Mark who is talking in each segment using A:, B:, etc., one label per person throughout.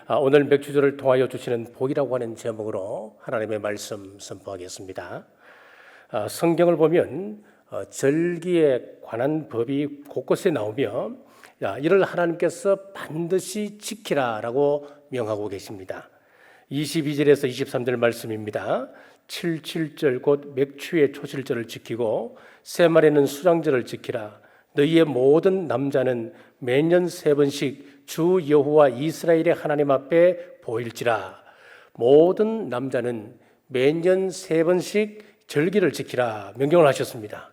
A: 오늘 맥주절을 통하여 주시는 복이라고 하는 제목으로 하나님의 말씀 선포하겠습니다. 성경을 보면 절기에 관한 법이 곳곳에 나오며 이를 하나님께서 반드시 지키라라고 명하고 계십니다. 22절에서 23절 말씀입니다. 77절 곧 맥추의 초실절을 지키고 새말에는 수장절을 지키라. 너희의 모든 남자는 매년 3번씩 주 여호와 이스라엘의 하나님 앞에 보일지라. 모든 남자는 매년 3번씩 절기를 지키라 명령을 하셨습니다.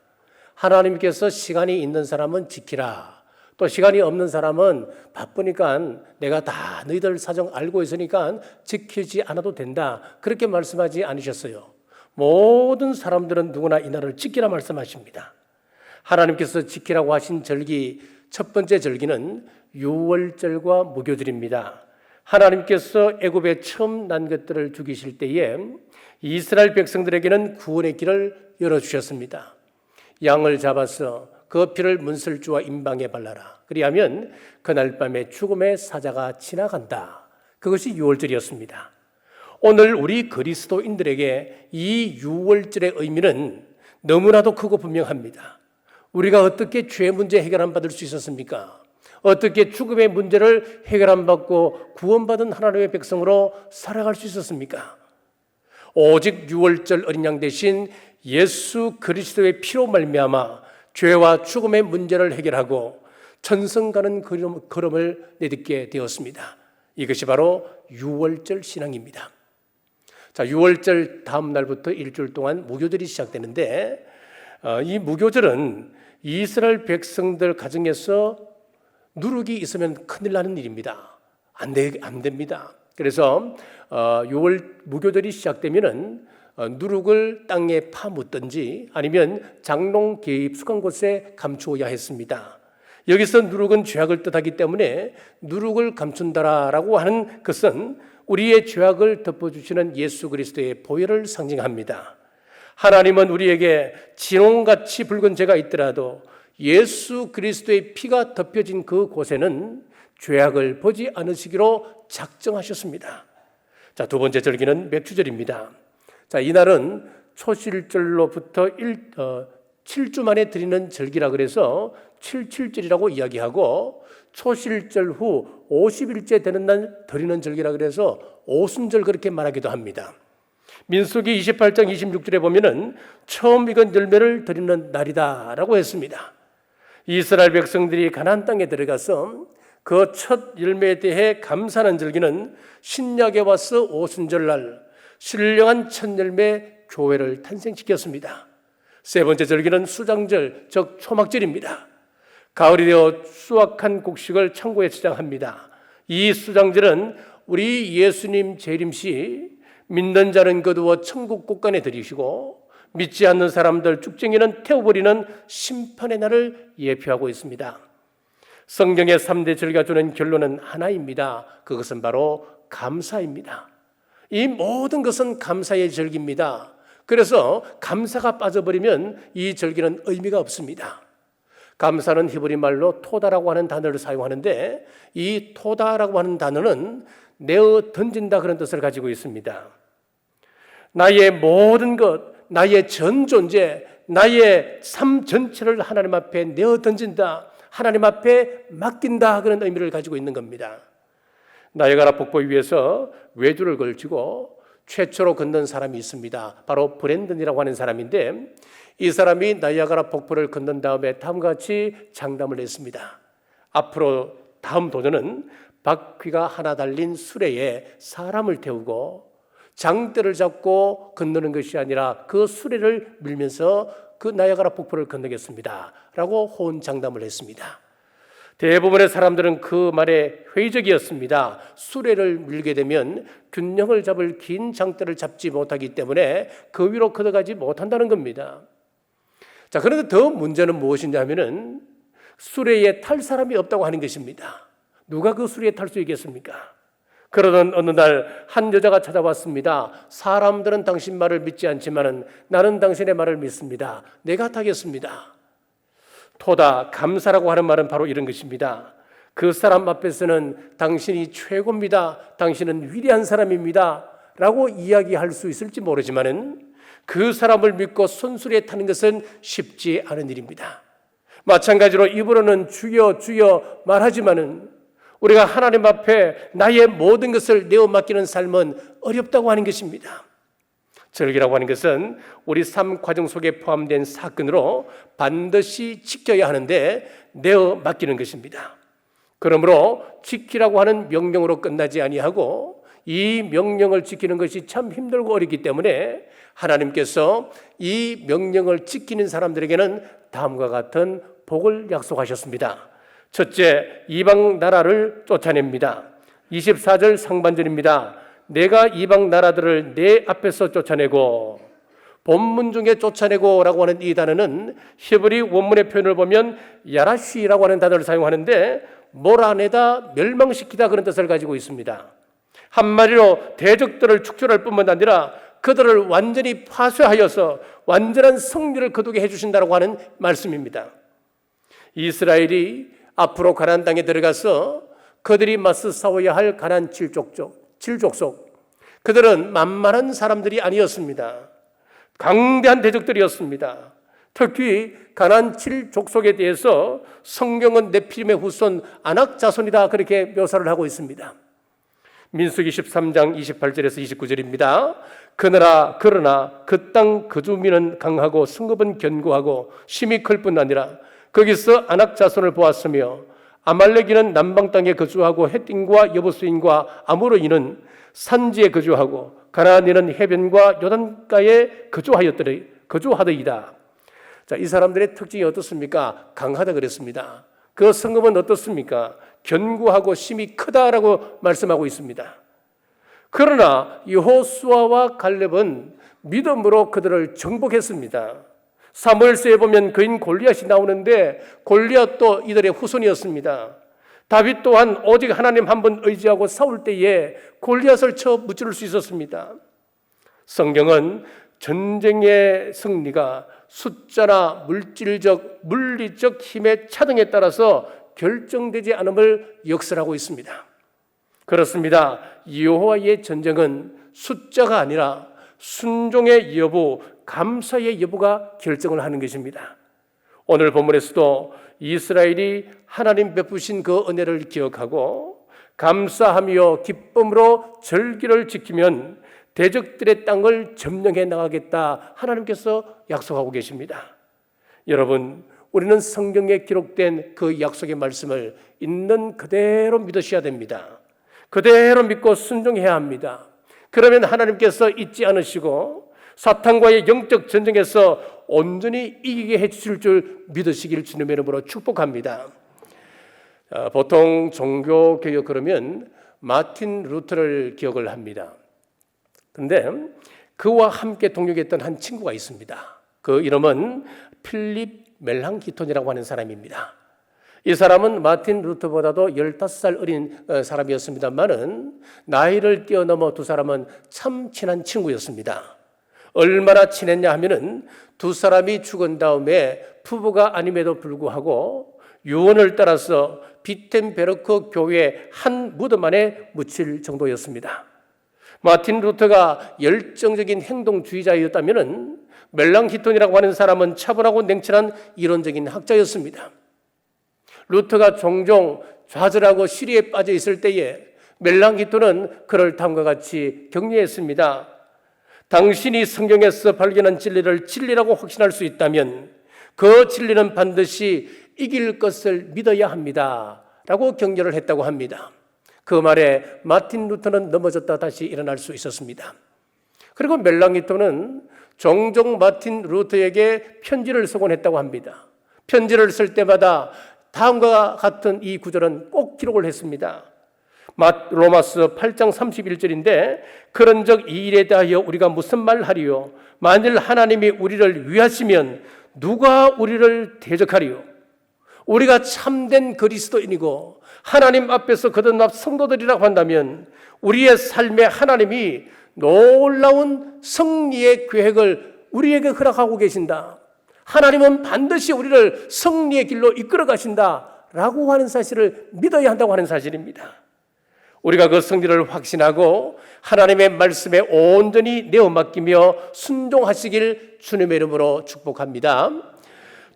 A: 하나님께서 시간이 있는 사람은 지키라. 또 시간이 없는 사람은 바쁘니까 내가 다 너희들 사정 알고 있으니까 지키지 않아도 된다. 그렇게 말씀하지 않으셨어요. 모든 사람들은 누구나 이 날을 지키라 말씀하십니다. 하나님께서 지키라고 하신 절기, 첫 번째 절기는 유월절과 무교절입니다. 하나님께서 애굽에 처음 난 것들을 죽이실 때에 이스라엘 백성들에게는 구원의 길을 열어주셨습니다. 양을 잡아서 그 피를 문설주와 임방에 발라라. 그리하면 그날 밤에 죽음의 사자가 지나간다. 그것이 유월절이었습니다. 오늘 우리 그리스도인들에게 이 유월절의 의미는 너무나도 크고 분명합니다. 우리가 어떻게 죄 문제 해결 안 받을 수 있었습니까? 어떻게 죽음의 문제를 해결 안 받고 구원받은 하나님의 백성으로 살아갈 수 있었습니까? 오직 유월절 어린 양 대신 예수 그리스도의 피로 말미암아 죄와 죽음의 문제를 해결하고 천성 가는 걸음을 내딛게 되었습니다. 이것이 바로 유월절 신앙입니다. 자, 유월절 다음 날부터 일주일 동안 무교절이 시작되는데 이 무교절은 이스라엘 백성들 가정에서 누룩이 있으면 큰일 나는 일입니다. 안 됩니다. 그래서 무교절이 시작되면은 누룩을 땅에 파묻든지 아니면 장롱기에 입숙한 곳에 감추어야 했습니다. 여기서 누룩은 죄악을 뜻하기 때문에 누룩을 감춘다라고 하는 것은 우리의 죄악을 덮어주시는 예수 그리스도의 보혈을 상징합니다. 하나님은 우리에게 진홍같이 붉은 죄가 있더라도 예수 그리스도의 피가 덮여진 그 곳에는 죄악을 보지 않으시기로 작정하셨습니다. 자, 두 번째 절기는 맥주절입니다. 자, 이날은 초실절로부터 7주 만에 드리는 절기라 그래서 77절이라고 이야기하고 초실절 후 50일째 되는 날 드리는 절기라 그래서 오순절 그렇게 말하기도 합니다. 민수기 28장 26절에 보면은 처음 익은 열매를 드리는 날이다라고 했습니다. 이스라엘 백성들이 가나안 땅에 들어가서 그 첫 열매에 대해 감사하는 절기는 신약에 와서 오순절날 신령한 첫 열매 교회를 탄생시켰습니다. 세 번째 절기는 수장절, 즉 초막절입니다. 가을이 되어 수확한 곡식을 창고에 저장합니다. 이 수장절은 우리 예수님 재림 시 믿는 자는 거두어 천국 곳간에 들이시고 믿지 않는 사람들 쭉쟁이는 태워버리는 심판의 날을 예표하고 있습니다. 성경의 3대 절기가 주는 결론은 하나입니다. 그것은 바로 감사입니다. 이 모든 것은 감사의 절기입니다. 그래서 감사가 빠져버리면 이 절기는 의미가 없습니다. 감사는 히브리 말로 토다라고 하는 단어를 사용하는데 이 토다라고 하는 단어는 내어 던진다 그런 뜻을 가지고 있습니다. 나의 모든 것, 나의 전 존재, 나의 삶 전체를 하나님 앞에 내어 던진다, 하나님 앞에 맡긴다 그런 의미를 가지고 있는 겁니다. 나야가라 폭포 위에서 외주를 걸치고 최초로 건넌 사람이 있습니다. 바로 브랜든이라고 하는 사람인데 이 사람이 나야가라 폭포를 건넌 다음에 다음과 같이 장담을 했습니다. 앞으로 다음 도전은 바퀴가 하나 달린 수레에 사람을 태우고 장대를 잡고 건너는 것이 아니라 그 수레를 밀면서 그 나야가라 폭포를 건너겠습니다 라고 호언장담을 했습니다. 대부분의 사람들은 그 말에 회의적이었습니다. 수레를 밀게 되면 균형을 잡을 긴 장대를 잡지 못하기 때문에 그 위로 걸어가지 못한다는 겁니다. 자, 그런데 더 문제는 무엇이냐면은 수레에 탈 사람이 없다고 하는 것입니다. 누가 그 수레에 탈 수 있겠습니까? 그러던 어느 날 한 여자가 찾아왔습니다. 사람들은 당신 말을 믿지 않지만 나는 당신의 말을 믿습니다. 내가 타겠습니다. 토다, 감사라고 하는 말은 바로 이런 것입니다. 그 사람 앞에서는 당신이 최고입니다, 당신은 위대한 사람입니다 라고 이야기할 수 있을지 모르지만은 그 사람을 믿고 손수레에 타는 것은 쉽지 않은 일입니다. 마찬가지로 입으로는 주여 주여 말하지만은 우리가 하나님 앞에 나의 모든 것을 내어 맡기는 삶은 어렵다고 하는 것입니다. 절기라고 하는 것은 우리 삶 과정 속에 포함된 사건으로 반드시 지켜야 하는데 내어 맡기는 것입니다. 그러므로 지키라고 하는 명령으로 끝나지 아니하고 이 명령을 지키는 것이 참 힘들고 어렵기 때문에 하나님께서 이 명령을 지키는 사람들에게는 다음과 같은 복을 약속하셨습니다. 첫째, 이방 나라를 쫓아냅니다. 24절 상반절입니다. 내가 이방 나라들을 내 앞에서 쫓아내고, 본문 중에 쫓아내고 라고 하는 이 단어는 히브리 원문의 표현을 보면 야라쉬라고 하는 단어를 사용하는데 몰아내다, 멸망시키다 그런 뜻을 가지고 있습니다. 한마디로 대적들을 축출할 뿐만 아니라 그들을 완전히 파쇄하여서 완전한 승리를 거두게 해주신다고 하는 말씀입니다. 이스라엘이 앞으로 가나안 땅에 들어가서 그들이 맞서 싸워야 할 가나안 7족속, 그들은 만만한 사람들이 아니었습니다. 강대한 대적들이었습니다. 특히 가나안 7족속에 대해서 성경은 네피림의 후손 아낙 자손이다 그렇게 묘사를 하고 있습니다. 민수기 13장 28절에서 29절입니다. 그러나 그 땅 그 주민은 강하고 성읍은 견고하고 심히 클 뿐 아니라 거기서 아낙 자손을 보았으며 아말렉인은 남방 땅에 거주하고 헷딘과 여부스인과 아모르인은 산지에 거주하고 가나안인은 해변과 요단가에 거주하더이다. 자, 이 사람들의 특징이 어떻습니까? 강하다 그랬습니다. 그 성읍은 어떻습니까? 견고하고 심히 크다라고 말씀하고 있습니다. 그러나 여호수아와 갈렙은 믿음으로 그들을 정복했습니다. 사무엘서에 보면 그인 골리앗이 나오는데 골리앗도 이들의 후손이었습니다. 다윗 또한 오직 하나님 한 분 의지하고 싸울 때에 골리앗을 쳐 무찌를 수 있었습니다. 성경은 전쟁의 승리가 숫자나 물리적 힘의 차등에 따라서 결정되지 않음을 역설하고 있습니다. 그렇습니다. 여호와의 전쟁은 숫자가 아니라 순종의 여부, 감사의 여부가 결정을 하는 것입니다. 오늘 본문에서도 이스라엘이 하나님 베푸신 그 은혜를 기억하고 감사하며 기쁨으로 절기를 지키면 대적들의 땅을 점령해 나가겠다 하나님께서 약속하고 계십니다. 여러분, 우리는 성경에 기록된 그 약속의 말씀을 있는 그대로 믿으셔야 됩니다. 그대로 믿고 순종해야 합니다. 그러면 하나님께서 잊지 않으시고 사탄과의 영적 전쟁에서 온전히 이기게 해주실 줄 믿으시길 주님의 이름으로 축복합니다. 보통 종교개혁 그러면 마틴 루터를 기억을 합니다. 그런데 그와 함께 동역했던 한 친구가 있습니다. 그 이름은 필립 멜랑기톤이라고 하는 사람입니다. 이 사람은 마틴 루터보다도 15살 어린 사람이었습니다만은 나이를 뛰어넘어 두 사람은 참 친한 친구였습니다. 얼마나 친했냐 하면은 두 사람이 죽은 다음에 부부가 아님에도 불구하고 유언을 따라서 비텐베르크 교회 한 무덤 안에 묻힐 정도였습니다. 마틴 루터가 열정적인 행동주의자였다면은 멜랑기톤이라고 하는 사람은 차분하고 냉철한 이론적인 학자였습니다. 루터가 종종 좌절하고 시리에 빠져 있을 때에 멜랑기톤은 그를 다음과 같이 격려했습니다. 당신이 성경에서 발견한 진리를 진리라고 확신할 수 있다면 그 진리는 반드시 이길 것을 믿어야 합니다 라고 격려를 했다고 합니다. 그 말에 마틴 루터는 넘어졌다 다시 일어날 수 있었습니다. 그리고 멜랑기톤은 종종 마틴 루터에게 편지를 쓰곤 했다고 합니다. 편지를 쓸 때마다 다음과 같은 이 구절은 꼭 기록을 했습니다. 로마서 8장 31절인데 그런즉 이 일에 대하여 우리가 무슨 말하리요? 만일 하나님이 우리를 위하시면 누가 우리를 대적하리요? 우리가 참된 그리스도인이고 하나님 앞에서 거듭난 성도들이라고 한다면 우리의 삶에 하나님이 놀라운 승리의 계획을 우리에게 허락하고 계신다. 하나님은 반드시 우리를 승리의 길로 이끌어 가신다 라고 하는 사실을 믿어야 한다고 하는 사실입니다. 우리가 그 승리를 확신하고 하나님의 말씀에 온전히 내어 맡기며 순종하시길 주님의 이름으로 축복합니다.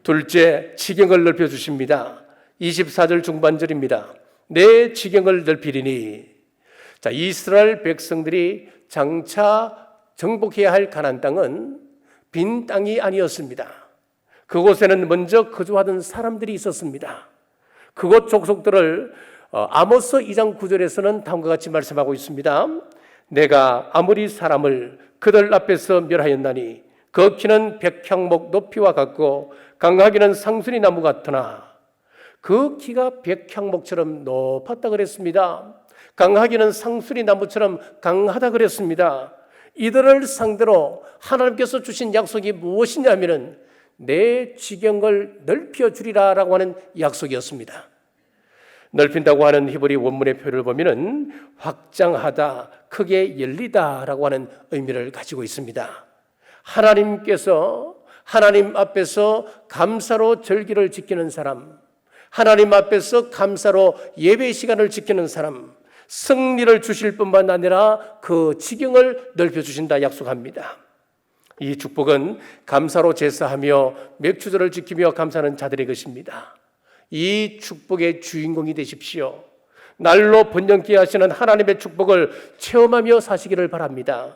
A: 둘째, 지경을 넓혀주십니다. 24절 중반절입니다. 내 지경을 넓히리니. 자, 이스라엘 백성들이 장차 정복해야 할 가나안 땅은 빈 땅이 아니었습니다. 그곳에는 먼저 거주하던 사람들이 있었습니다. 그곳 족속들을 아모스 2장 9절에서는 다음과 같이 말씀하고 있습니다. 내가 아무리 사람을 그들 앞에서 멸하였나니 그 키는 백향목 높이와 같고 강하기는 상수리 나무 같으나 그 키가 백향목처럼 높았다 그랬습니다. 강하기는 상수리 나무처럼 강하다 그랬습니다. 이들을 상대로 하나님께서 주신 약속이 무엇이냐면은 내 지경을 넓혀 주리라라고 하는 약속이었습니다. 넓힌다고 하는 히브리 원문의 표를 보면은 확장하다, 크게 열리다라고 하는 의미를 가지고 있습니다. 하나님께서 하나님 앞에서 감사로 절기를 지키는 사람, 하나님 앞에서 감사로 예배 시간을 지키는 사람, 승리를 주실 뿐만 아니라 그 지경을 넓혀주신다 약속합니다. 이 축복은 감사로 제사하며 맥주절을 지키며 감사하는 자들의 것입니다. 이 축복의 주인공이 되십시오. 날로 번영케 하시는 하나님의 축복을 체험하며 사시기를 바랍니다.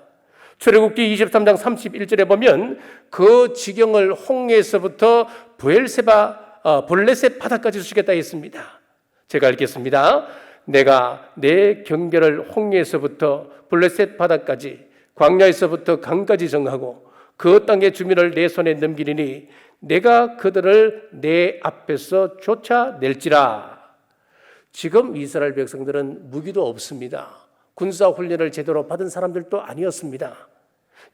A: 출애굽기 23장 31절에 보면 그 지경을 홍해에서부터 블레셋 바다까지 주시겠다 했습니다. 제가 읽겠습니다. 내가 내 경계를 홍해에서부터 블레셋 바다까지 광야에서부터 강까지 정하고 그 땅의 주민을 내 손에 넘기리니 내가 그들을 내 앞에서 쫓아낼지라. 지금 이스라엘 백성들은 무기도 없습니다. 군사훈련을 제대로 받은 사람들도 아니었습니다.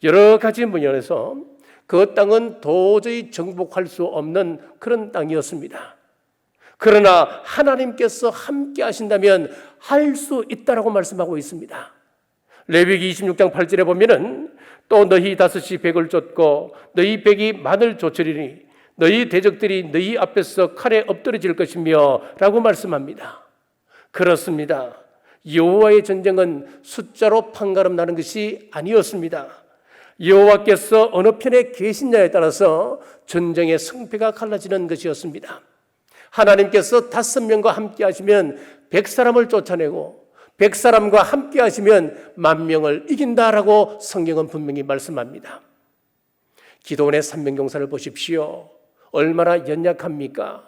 A: 여러 가지 면에서 그 땅은 도저히 정복할 수 없는 그런 땅이었습니다. 그러나 하나님께서 함께 하신다면 할 수 있다라고 말씀하고 있습니다. 레위기 26장 8절에 보면은 또 너희 다섯이 백을 쫓고 너희 백이 만을 쫓으리니 너희 대적들이 너희 앞에서 칼에 엎드러질 것이며 라고 말씀합니다. 그렇습니다. 여호와의 전쟁은 숫자로 판가름 나는 것이 아니었습니다. 여호와께서 어느 편에 계시냐에 따라서 전쟁의 승패가 갈라지는 것이었습니다. 하나님께서 5명과 함께 하시면 100사람을 쫓아내고 100사람과 함께 하시면 10,000명을 이긴다라고 성경은 분명히 말씀합니다. 기도원의 300용사를 보십시오. 얼마나 연약합니까?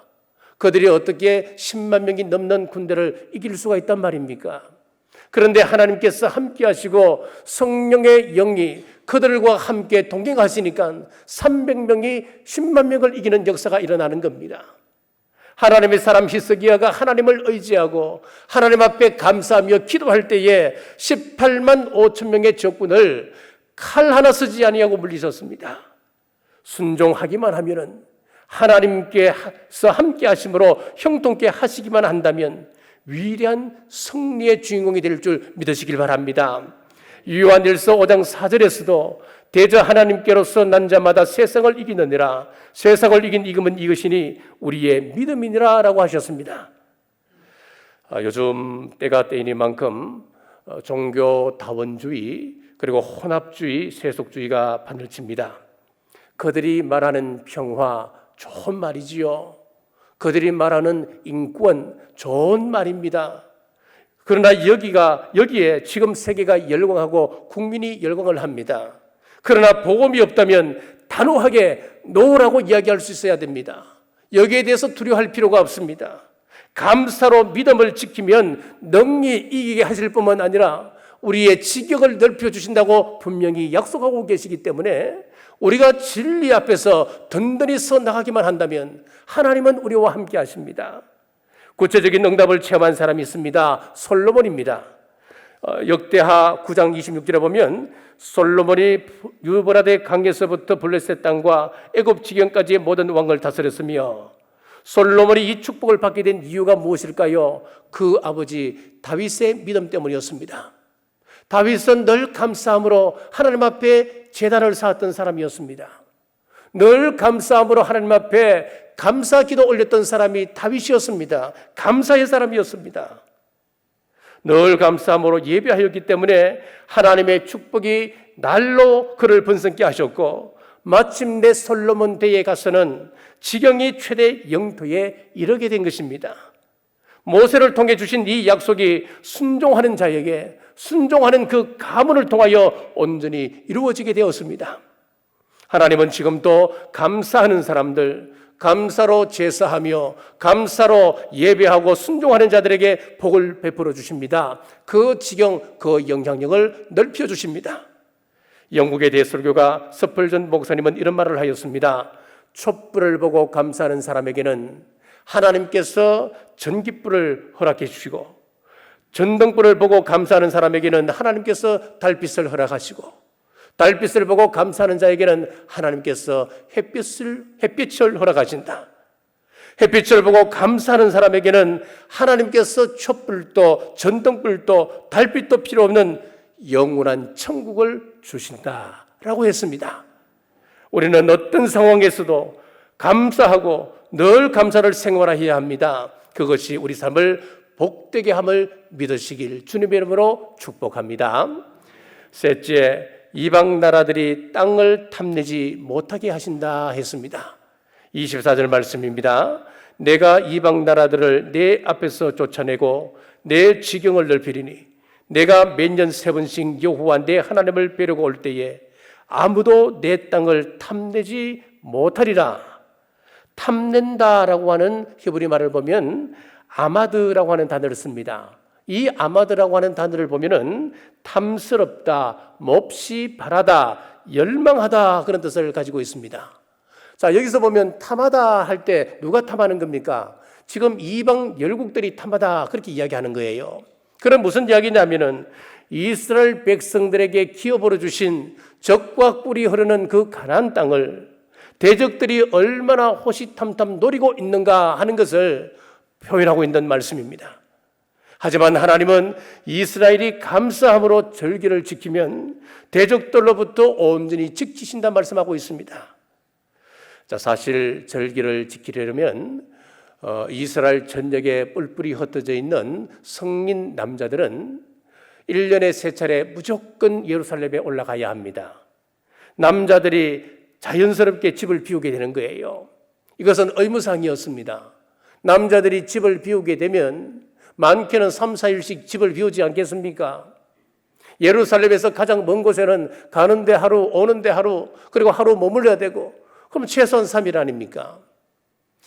A: 그들이 어떻게 10만 명이 넘는 군대를 이길 수가 있단 말입니까? 그런데 하나님께서 함께 하시고 성령의 영이 그들과 함께 동행하시니까 300명이 10만 명을 이기는 역사가 일어나는 겁니다. 하나님의 사람 히스기야가 하나님을 의지하고 하나님 앞에 감사하며 기도할 때에 18만 5천 명의 적군을 칼 하나 쓰지 아니하고 물리쳤습니다. 순종하기만 하면은 하나님께서 함께 하심으로 형통케 하시기만 한다면 위대한 승리의 주인공이 될 줄 믿으시길 바랍니다. 요한일서 5장 4절에서도 대저 하나님께로서 난 자마다 세상을 이기느니라. 세상을 이긴 이금은 이것이니 우리의 믿음이니라 라고 하셨습니다. 요즘 때가 때이니만큼 종교 다원주의 그리고 혼합주의, 세속주의가 바늘칩니다. 그들이 말하는 평화 좋은 말이지요. 그들이 말하는 인권 좋은 말입니다. 그러나 여기에 지금 세계가 열광하고 국민이 열광을 합니다. 그러나 복음이 없다면 단호하게 노라고 이야기할 수 있어야 됩니다. 여기에 대해서 두려워할 필요가 없습니다. 감사로 믿음을 지키면 능히 이기게 하실 뿐만 아니라 우리의 지경을 넓혀주신다고 분명히 약속하고 계시기 때문에 우리가 진리 앞에서 든든히 서 나가기만 한다면 하나님은 우리와 함께 하십니다. 구체적인 응답을 체험한 사람이 있습니다. 솔로몬입니다. 역대하 9장 26절에 보면 솔로몬이 유브라데 강에서부터 블레셋 땅과 애굽 지경까지의 모든 왕을 다스렸으며 솔로몬이 이 축복을 받게 된 이유가 무엇일까요? 그 아버지 다윗의 믿음 때문이었습니다. 다윗은 늘 감사함으로 하나님 앞에 제단을 쌓았던 사람이었습니다. 늘 감사함으로 하나님 앞에 감사 기도 올렸던 사람이 다윗이었습니다. 감사의 사람이었습니다. 늘 감사함으로 예배하였기 때문에 하나님의 축복이 날로 그를 번성케 하셨고, 마침내 솔로몬 때에 가서는 지경이 최대 영토에 이르게 된 것입니다. 모세를 통해 주신 이 약속이 순종하는 자에게, 순종하는 그 가문을 통하여 온전히 이루어지게 되었습니다. 하나님은 지금도 감사하는 사람들, 감사로 제사하며 감사로 예배하고 순종하는 자들에게 복을 베풀어 주십니다. 그 지경, 그 영향력을 넓혀 주십니다. 영국의 대설교가 서펄전 목사님은 이런 말을 하였습니다. 촛불을 보고 감사하는 사람에게는 하나님께서 전깃불을 허락해 주시고, 전등불을 보고 감사하는 사람에게는 하나님께서 달빛을 허락하시고, 달빛을 보고 감사하는 자에게는 하나님께서 햇빛을 허락하신다. 햇빛을 보고 감사하는 사람에게는 하나님께서 촛불도 전등불도 달빛도 필요 없는 영원한 천국을 주신다라고 했습니다. 우리는 어떤 상황에서도 감사하고 늘 감사를 생활해야 합니다. 그것이 우리 삶을 복되게 함을 믿으시길 주님의 이름으로 축복합니다. 셋째, 이방 나라들이 땅을 탐내지 못하게 하신다 했습니다. 24절 말씀입니다. 내가 이방 나라들을 내 앞에서 쫓아내고 내 지경을 넓히리니 내가 매년 3번씩 여호와 내 하나님을 뵈려고 올 때에 아무도 내 땅을 탐내지 못하리라. 탐낸다라고 하는 히브리 말을 보면 아마드라고 하는 단어를 씁니다. 이 아마드라고 하는 단어를 보면은 탐스럽다, 몹시 바라다, 열망하다 그런 뜻을 가지고 있습니다. 자, 여기서 보면 탐하다 할 때 누가 탐하는 겁니까? 지금 이방 열국들이 탐하다 그렇게 이야기하는 거예요. 그럼 무슨 이야기냐면은 이스라엘 백성들에게 기업으로 주신 적과 꿀이 흐르는 그 가나안 땅을 대적들이 얼마나 호시탐탐 노리고 있는가 하는 것을 표현하고 있는 말씀입니다. 하지만 하나님은 이스라엘이 감사함으로 절기를 지키면 대적들로부터 온전히 지키신다 말씀하고 있습니다. 자, 사실 절기를 지키려면 이스라엘 전역에 뿔뿔이 흩어져 있는 성민 남자들은 1년에 3차례 무조건 예루살렘에 올라가야 합니다. 남자들이 자연스럽게 집을 비우게 되는 거예요. 이것은 의무사항이었습니다. 남자들이 집을 비우게 되면 많게는 3, 4일씩 집을 비우지 않겠습니까? 예루살렘에서 가장 먼 곳에는 가는데 하루, 오는데 하루, 그리고 하루 머물러야 되고, 그럼 최소한 3일 아닙니까?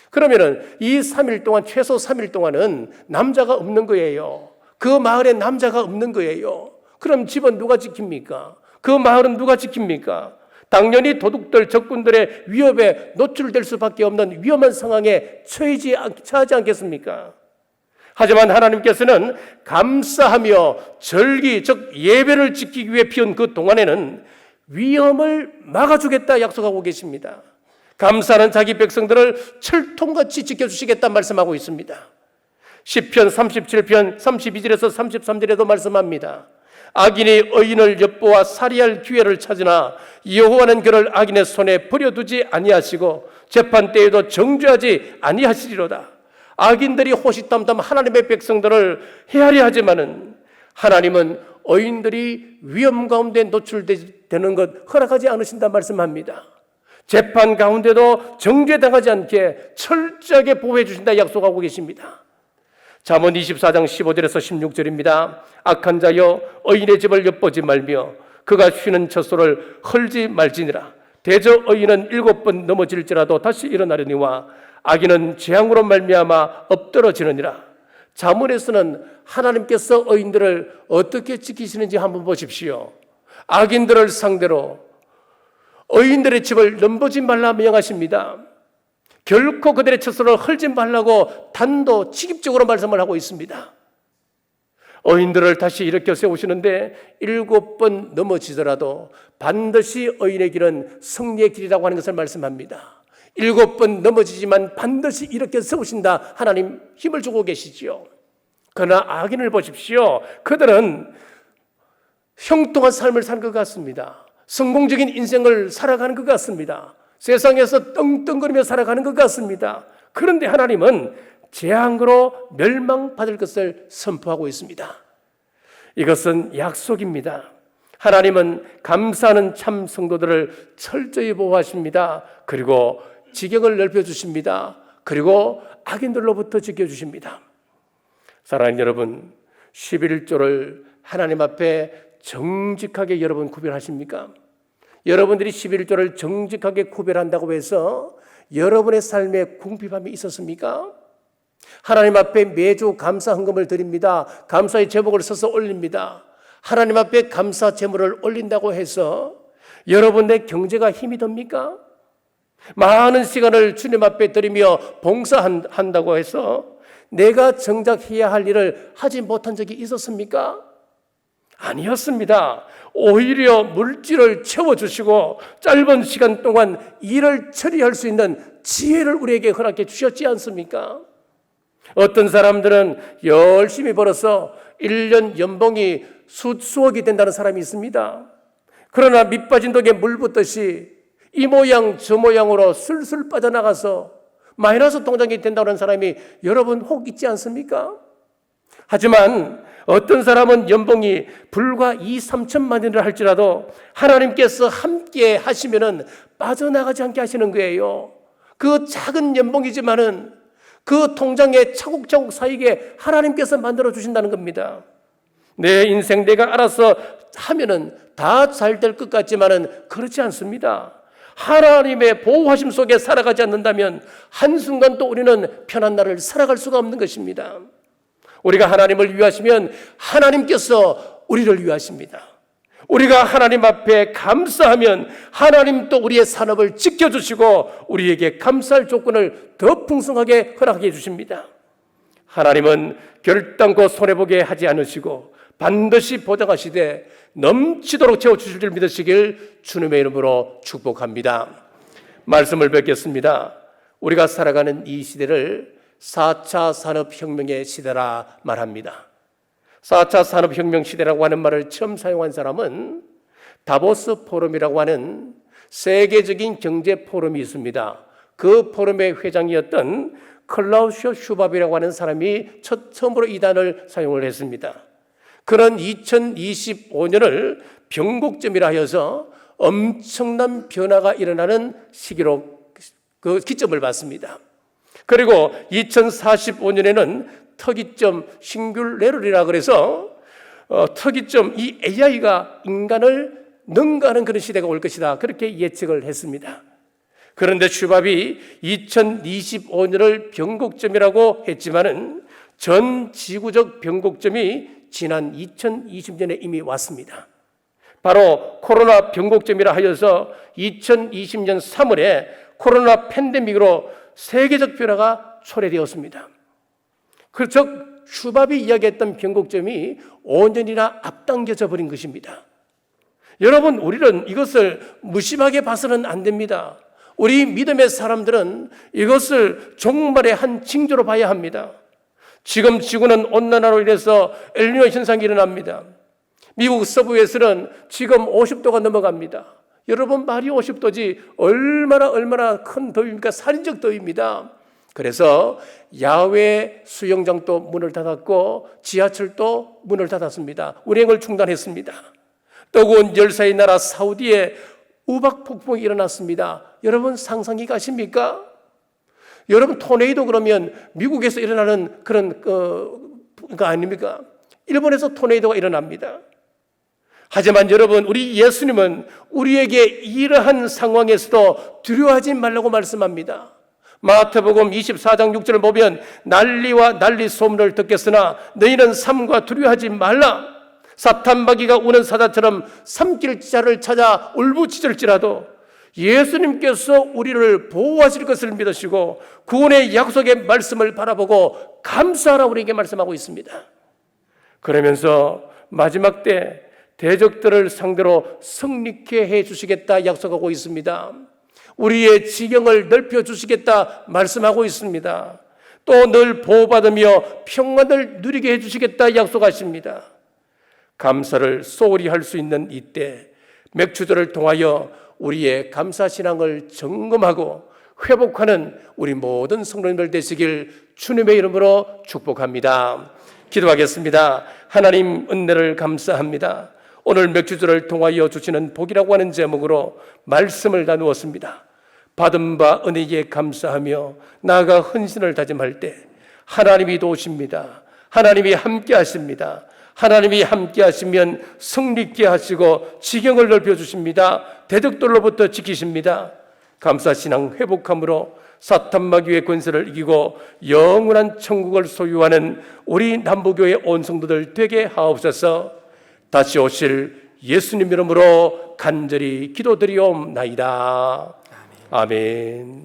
A: 그러면은 이 3일 동안, 최소 3일 동안은 남자가 없는 거예요. 그 마을에 남자가 없는 거예요. 그럼 집은 누가 지킵니까? 그 마을은 누가 지킵니까? 당연히 도둑들, 적군들의 위협에 노출될 수밖에 없는 위험한 상황에 처하지 않겠습니까? 하지만 하나님께서는 감사하며 절기, 즉 예배를 지키기 위해 피운 그 동안에는 위험을 막아주겠다 약속하고 계십니다. 감사하는 자기 백성들을 철통같이 지켜주시겠다 말씀하고 있습니다. 시편 37편 32절에서 33절에도 말씀합니다. 악인이 의인을 엿보아 살해할 기회를 찾으나 여호와는 그를 악인의 손에 버려두지 아니하시고 재판 때에도 정죄하지 아니하시리로다. 악인들이 호시탐탐 하나님의 백성들을 헤아려 하지만은 하나님은 의인들이 위험 가운데 노출되는 것 허락하지 않으신다 말씀합니다. 재판 가운데도 정죄당하지 않게 철저하게 보호해 주신다 약속하고 계십니다. 잠언 24장 15절에서 16절입니다. 악한 자여 의인의 집을 엿보지 말며 그가 쉬는 처소를 헐지 말지니라. 대저 의인은 7번 넘어질지라도 다시 일어나려니와 악인은 재앙으로 말미암아 엎드러지느니라. 잠언에서는 하나님께서 의인들을 어떻게 지키시는지 한번 보십시오. 악인들을 상대로 의인들의 집을 넘보지 말라 명하십니다. 결코 그들의 처소를 헐지 말라고 단도직입적으로 말씀을 하고 있습니다. 의인들을 다시 일으켜 세우시는데 7번 넘어지더라도 반드시 의인의 길은 승리의 길이라고 하는 것을 말씀합니다. 7번 넘어지지만 반드시 일으켜 세우신다. 하나님 힘을 주고 계시지요. 그러나 악인을 보십시오. 그들은 형통한 삶을 사는 것 같습니다. 성공적인 인생을 살아가는 것 같습니다. 세상에서 떵떵거리며 살아가는 것 같습니다. 그런데 하나님은 재앙으로 멸망받을 것을 선포하고 있습니다. 이것은 약속입니다. 하나님은 감사하는 참 성도들을 철저히 보호하십니다. 그리고 지경을 넓혀주십니다. 그리고 악인들로부터 지켜주십니다. 사랑하는 여러분, 11조를 하나님 앞에 정직하게 여러분 구별하십니까? 여러분들이 11조를 정직하게 구별한다고 해서 여러분의 삶에 궁핍함이 있었습니까? 하나님 앞에 매주 감사 헌금을 드립니다. 감사의 제목을 써서 올립니다. 하나님 앞에 감사 제물을 올린다고 해서 여러분의 경제가 힘이 듭니까? 많은 시간을 주님 앞에 드리며 봉사한다고 해서 내가 정작 해야 할 일을 하지 못한 적이 있었습니까? 아니었습니다. 오히려 물질을 채워주시고 짧은 시간 동안 일을 처리할 수 있는 지혜를 우리에게 허락해 주셨지 않습니까? 어떤 사람들은 열심히 벌어서 1년 연봉이 수억이 된다는 사람이 있습니다. 그러나 밑빠진 독에 물 붓듯이 이 모양 저 모양으로 술술 빠져나가서 마이너스 통장이 된다는 사람이 여러분 혹 있지 않습니까? 하지만 어떤 사람은 연봉이 불과 2-3천만 원이라 할지라도 하나님께서 함께 하시면은 빠져나가지 않게 하시는 거예요. 그 작은 연봉이지만은 그 통장에 차곡차곡 쌓이게 하나님께서 만들어 주신다는 겁니다. 내 인생 내가 알아서 하면은 다 잘 될 것 같지만은 그렇지 않습니다. 하나님의 보호하심 속에 살아가지 않는다면 한순간도 우리는 편한 날을 살아갈 수가 없는 것입니다. 우리가 하나님을 위하시면 하나님께서 우리를 위하십니다. 우리가 하나님 앞에 감사하면 하나님 또 우리의 산업을 지켜주시고 우리에게 감사할 조건을 더 풍성하게 허락해 주십니다. 하나님은 결단코 손해보게 하지 않으시고 반드시 보장하시되 넘치도록 채워주실 줄 믿으시길 주님의 이름으로 축복합니다. 말씀을 뵙겠습니다. 우리가 살아가는 이 시대를 4차 산업혁명의 시대라 말합니다. 4차 산업혁명 시대라고 하는 말을 처음 사용한 사람은 다보스 포럼이라고 하는 세계적인 경제 포럼이 있습니다. 그 포럼의 회장이었던 클라우스 슈밥이라고 하는 사람이 처음으로 이 단어를 사용을 했습니다. 그런 2025년을 변곡점이라 하여서 엄청난 변화가 일어나는 시기로 그 기점을 봤습니다. 그리고 2045년에는 특이점 싱귤레럴이라 그래서 특이점 이 AI가 인간을 능가하는 그런 시대가 올 것이다. 그렇게 예측을 했습니다. 그런데 슈밥이 2025년을 변곡점이라고 했지만은 전 지구적 변곡점이 지난 2020년에 이미 왔습니다. 바로 코로나 변곡점이라 하여서 2020년 3월에 코로나 팬데믹으로 세계적 변화가 초래되었습니다. 즉 슈밥이 이야기했던 변곡점이 5년이나 앞당겨져 버린 것입니다. 여러분, 우리는 이것을 무심하게 봐서는 안 됩니다. 우리 믿음의 사람들은 이것을 종말의 한 징조로 봐야 합니다. 지금 지구는 온난화로 인해서 엘니뇨 현상이 일어납니다. 미국 서부에서는 지금 50도가 넘어갑니다. 여러분, 말이 50도지 얼마나 큰 더위입니까? 살인적 더위입니다. 그래서 야외 수영장도 문을 닫았고 지하철도 문을 닫았습니다. 운행을 중단했습니다. 뜨거운 열사의 나라 사우디에 우박 폭풍이 일어났습니다. 여러분, 상상이 가십니까? 여러분, 토네이도 그러면 미국에서 일어나는 그런 거 아닙니까? 일본에서 토네이도가 일어납니다. 하지만 여러분, 우리 예수님은 우리에게 이러한 상황에서도 두려워하지 말라고 말씀합니다. 마태복음 24장 6절을 보면 난리와 난리 소문을 듣겠으나 너희는 삼가 두려워하지 말라. 사탄마귀가 우는 사자처럼 삼킬 자를 찾아 울부짖을지라도 예수님께서 우리를 보호하실 것을 믿으시고 구원의 약속의 말씀을 바라보고 감사하라 우리에게 말씀하고 있습니다. 그러면서 마지막 때 대적들을 상대로 승리케 해 주시겠다 약속하고 있습니다. 우리의 지경을 넓혀 주시겠다 말씀하고 있습니다. 또 늘 보호받으며 평안을 누리게 해 주시겠다 약속하십니다. 감사를 소홀히 할 수 있는 이때 맥주들을 통하여 우리의 감사신앙을 점검하고 회복하는 우리 모든 성도님들 되시길 주님의 이름으로 축복합니다. 기도하겠습니다. 하나님 은혜를 감사합니다. 오늘 맥주주를 통하여 주시는 복이라고 하는 제목으로 말씀을 나누었습니다. 받은 바 은혜에 감사하며 나아가 헌신을 다짐할 때 하나님이 도우십니다. 하나님이 함께 하십니다. 하나님이 함께 하시면 성립게 하시고 지경을 넓혀주십니다. 대적들로부터 지키십니다. 감사신앙 회복함으로 사탄 마귀의 권세를 이기고 영원한 천국을 소유하는 우리 남부교회 온 성도들 되게 하옵소서. 다시 오실 예수님 이름으로 간절히 기도드리옵나이다. 아멘.